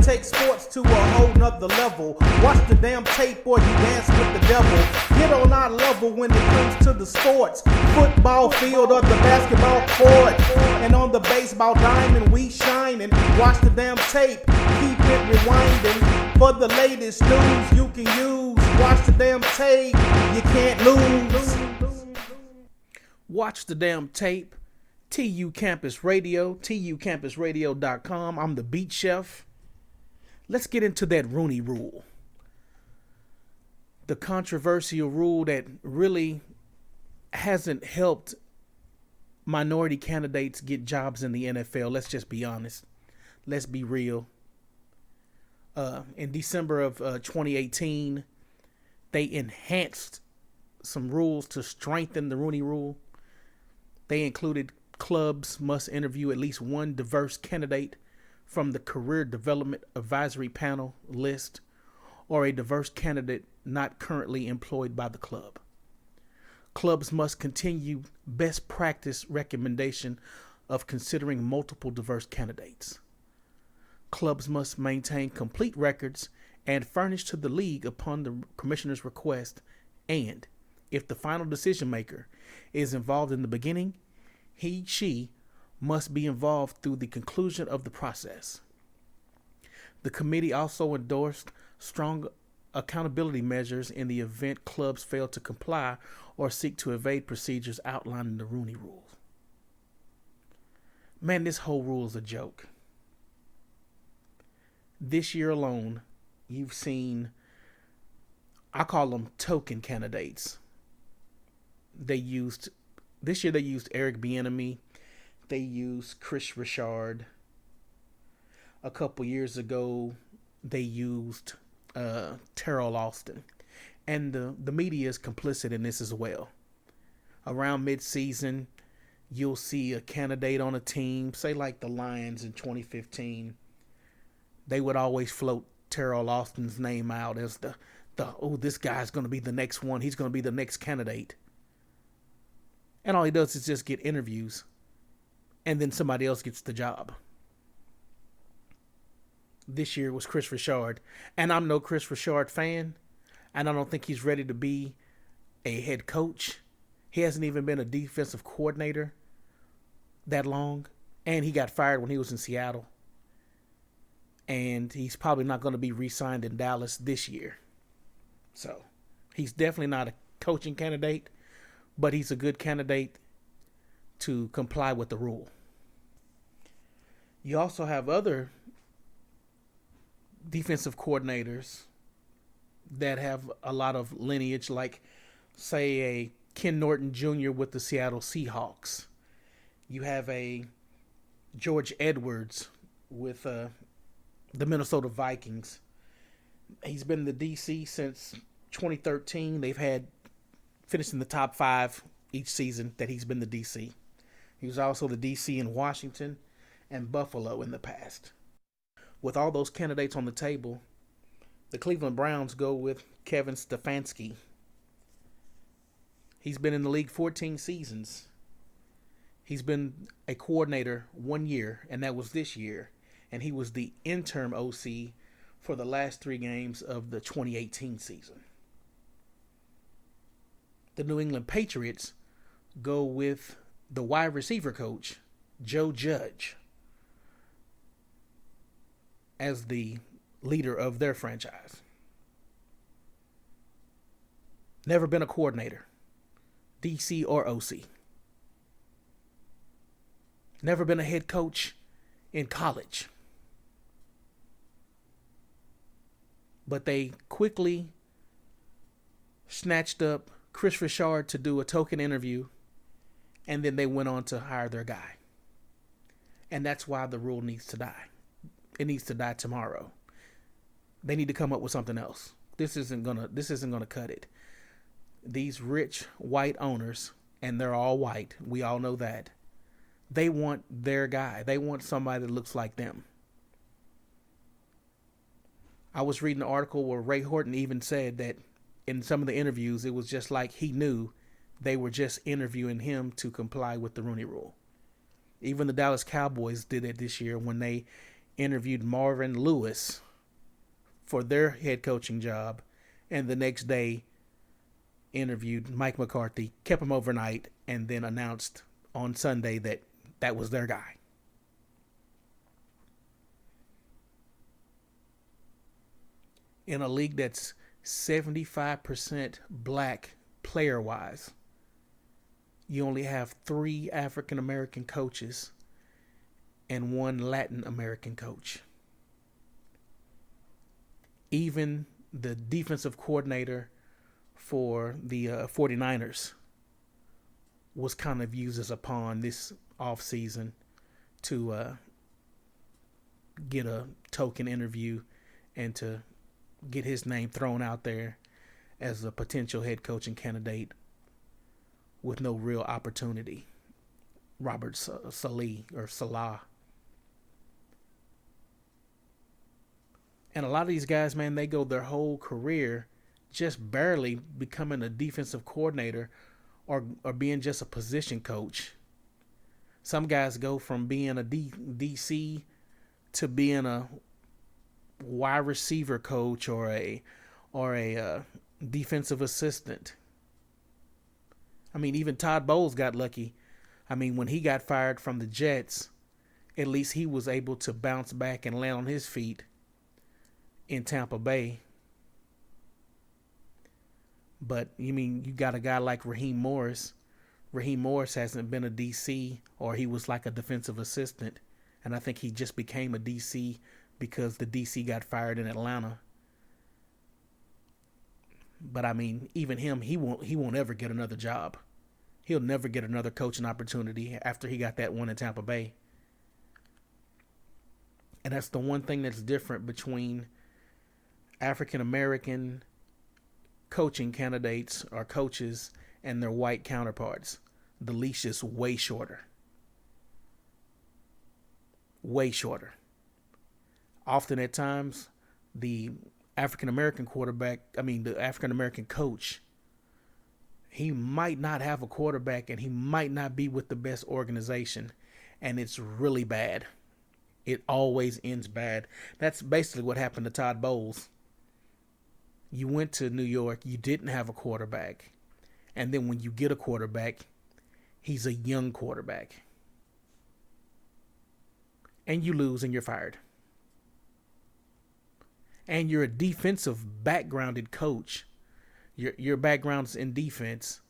take sports to a whole nother level. Watch the damn tape or you dance with the devil. Get on our level when it comes to the sports. Football field or the basketball court. And on the baseball diamond we shining. Watch the damn tape, keep it rewinding. For the latest news you can use. Watch the damn tape, you can't lose. Watch the damn tape. TU Campus Radio, TUCampusRadio.com. I'm the Beat Chef. Let's get into that Rooney Rule. The controversial rule that really hasn't helped minority candidates get jobs in the NFL. Let's just be honest. Let's be real. In December of 2018, they enhanced some rules to strengthen the Rooney Rule. They included clubs must interview at least one diverse candidate from the Career Development Advisory Panel list or a diverse candidate not currently employed by the club. Clubs must continue best practice recommendation of considering multiple diverse candidates. Clubs must maintain complete records and furnish to the league upon the commissioner's request, and if the final decision maker is involved in the beginning, she must be involved through the conclusion of the process. The committee also endorsed strong accountability measures in the event clubs fail to comply or seek to evade procedures outlined in the Rooney Rule. Man, this whole rule is a joke. This year alone, you've seen, I call them token candidates. This year they used Eric Bieniemy. They used Chris Richard. A couple years ago, they used Terrell Austin. And the media is complicit in this as well. Around mid-season, you'll see a candidate on a team, say like the Lions in 2015. They would always float Terrell Austin's name out as this guy's going to be the next one. He's going to be the next candidate. And all he does is just get interviews. And then somebody else gets the job. This year was Chris Richard. And I'm no Chris Richard fan. And I don't think he's ready to be a head coach. He hasn't even been a defensive coordinator that long. And he got fired when he was in Seattle. And he's probably not going to be re-signed in Dallas this year. So he's definitely not a coaching candidate. But he's a good candidate to comply with the rule. You also have other defensive coordinators that have a lot of lineage, like, say, a Ken Norton Jr. with the Seattle Seahawks. You have a George Edwards with the Minnesota Vikings. He's been in the DC since 2013. They've had finished in the top 5 each season that he's been the DC. He was also the DC in Washington and Buffalo in the past. With all those candidates on the table, the Cleveland Browns go with Kevin Stefanski. He's been in the league 14 seasons. He's been a coordinator 1 year, and that was this year. And he was the interim OC for the last 3 games of the 2018 season. The New England Patriots go with the wide receiver coach, Joe Judge, as the leader of their franchise. Never been a coordinator, DC or OC. Never been a head coach in college. But they quickly snatched up Chris Richard to do a token interview, and then they went on to hire their guy. And that's why the rule needs to die. It needs to die tomorrow. They need to come up with something else. This isn't gonna cut it. These rich white owners, and they're all white, we all know that, they want their guy. They want somebody that looks like them. I was reading an article where Ray Horton even said that in some of the interviews, it was just like he knew they were just interviewing him to comply with the Rooney Rule. Even the Dallas Cowboys did it this year when they interviewed Marvin Lewis for their head coaching job, and the next day interviewed Mike McCarthy, kept him overnight, and then announced on Sunday that that was their guy. In a league that's 75% black player-wise, you only have 3 African-American coaches and 1 Latin American coach. Even the defensive coordinator for the 49ers was kind of used as a pawn this offseason to get a token interview and to get his name thrown out there as a potential head coaching candidate with no real opportunity. Robert Saleh or Salah. And a lot of these guys, man, they go their whole career just barely becoming a defensive coordinator or being just a position coach. Some guys go from being a DC to being a wide receiver coach or a defensive assistant. I mean, even Todd Bowles got lucky. I mean, when he got fired from the Jets, at least he was able to bounce back and land on his feet in Tampa Bay. But you mean you got a guy like Raheem Morris. Raheem Morris hasn't been a DC, or he was like a defensive assistant, and I think he just became a DC because the DC got fired in Atlanta. But I mean, even him, he won't ever get another job. He'll never get another coaching opportunity after he got that one in Tampa Bay. And that's the one thing that's different between African American coaching candidates or coaches and their white counterparts. The leash is way shorter. Way shorter. Often at times, the African American coach, he might not have a quarterback and he might not be with the best organization, and it's really bad. It always ends bad. That's basically what happened to Todd Bowles. You went to New York, you didn't have a quarterback, and then when you get a quarterback, he's a young quarterback. And you lose and you're fired. And you're a defensive backgrounded coach. Your background's in defense,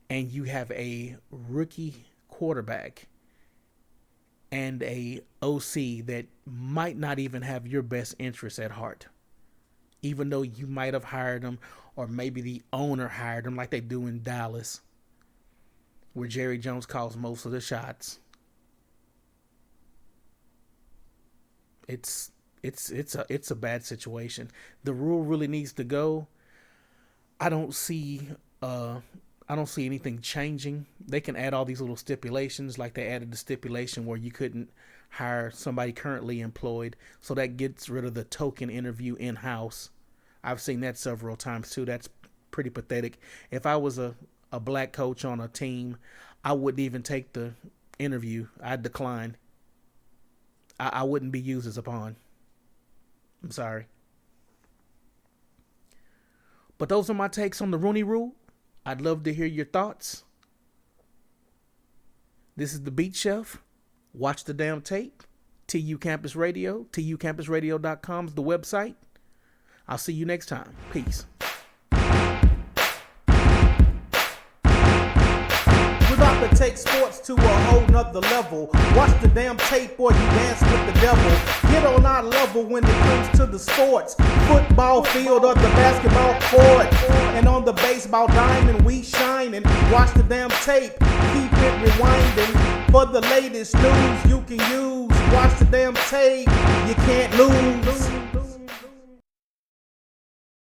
and you have a rookie quarterback and a OC that might not even have your best interests at heart, even though you might have hired him, or maybe the owner hired him like they do in Dallas, where Jerry Jones calls most of the shots. It's a bad situation. The rule really needs to go. I don't see anything changing. They can add all these little stipulations, like they added the stipulation where you couldn't hire somebody currently employed, so that gets rid of the token interview in-house. I've seen that several times too. That's pretty pathetic. If I was a black coach on a team, I wouldn't even take the interview. I'd decline. I wouldn't be used as a pawn. I'm sorry. But those are my takes on the Rooney Rule. I'd love to hear your thoughts. This is the Beat Chef. Watch the damn tape. TU Campus Radio. TUCampusRadio.com is the website. I'll see you next time. Peace. We're about to take sports to a whole nother level. Watch the damn tape or you dance with the devil. Get on our level when it comes to the sports. Football field or the basketball court. And on the baseball diamond we shining. Watch the damn tape. Keep it rewinding. For the latest news you can use. Watch the damn tape. You can't lose.